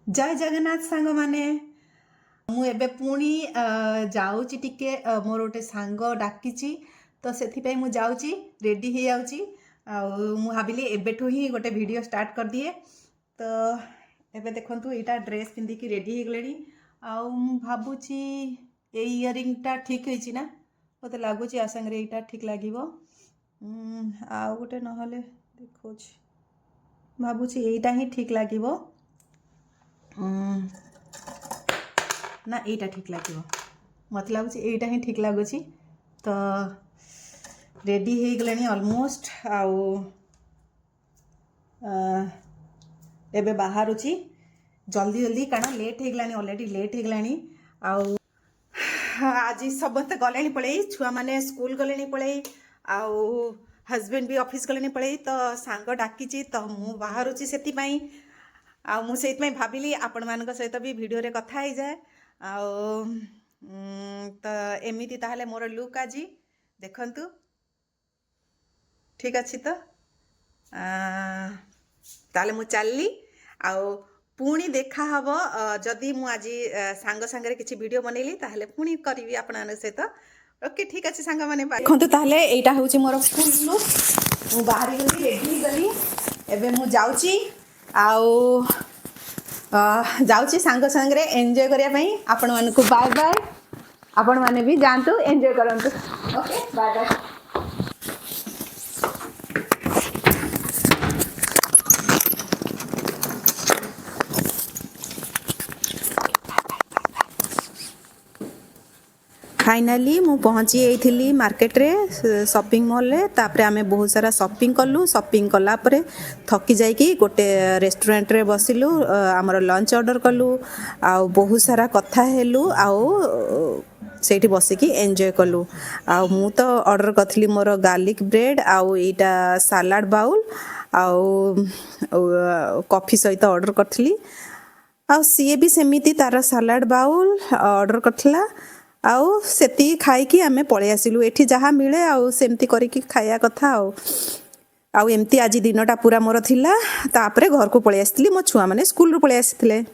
जय जगन्नाथ सांग माने मुझे पुणी जाऊँगी टिके मोर गोटे सांग डाकी तो से मुझे जाऊँगी रेडी हो जाऊँगी भाविली एबेठू ही गोटे वीडियो स्टार्ट कर दिए तो एबे देखंतु एटा ड्रेस पिंधिकी रेडी हो गले भावुची इयरिंग टा ठीक होइछि ना मते लागुची आ संगे एटा ठीक लागिवो आ गोटे नहले देखोछि भावुची एटा ही ठीक लागिवो ना एटा ठीक लगे मत लगुच एटा ही ठीक लगुच तो रेडी हो गले ऑलमोस्ट आउ एबे बाहरुची जल्दी जल्दी कारण लेट हो गलानी ऑलरेडी लेट हो गलानी आउ आज समस्त गले पड़े छुआ मैंने स्कूल गले पड़े आउ हजबैंड भी ऑफिस गले पड़े तो सांग डाकी तो मु बाहरुची से मुझे भाविली आपण मान सहित भी वीडियो रे कथा ही जाए तो एमती ताहले मोर लुक आज देखंतु ठीक अच्छी तो ताले मु चलली आउ पुणी देखा हम जदि मु आज सांग सांगे किसी वीडियो बनैली ताहले पुणी करी आपण सहित ओके ठीक अच्छे सांग मैंने देखते ताहले एटा होची मोर फुल लुक मु बाहरी गली रेडी गली एबे मु जाउची आउ जाउची सांग सांगे एंजॉय करिया पई आपण मानकु बाय बाय आपण माने भी जानतु एंजॉय करंतु ओके बाय बाय फाइनाली मु पहुँची थी मार्केट रे शॉपिंग मॉल रे तापरे आमे बहुत सारा शॉपिंग कलु शॉपिंग कला परे थकी जाइकी गोटे रेस्टोरेंट रे बसिलु आमर लंच ऑर्डर कलु आ बहुत सारा कथा हेलु आउ सेठी बसिकी एंजॉय कलु आ मु तो ऑर्डर करथली मोर गार्लिक ब्रेड आउ एटा सलाड बाउल आउ कॉफी सहित ऑर्डर करथली आ सी भी सेमिति तार सलाड बाउल ऑर्डर करथला आउ सेती खाई आमे पळे आसिलु एठी जहाँ मिले आउ सेमती करिकी खाया कथा आउ एमती आज दिनटा पूरा मोर थिला तापरे घर को पळे आसितली मो छुआ माने स्कूल रो पळे आसितले।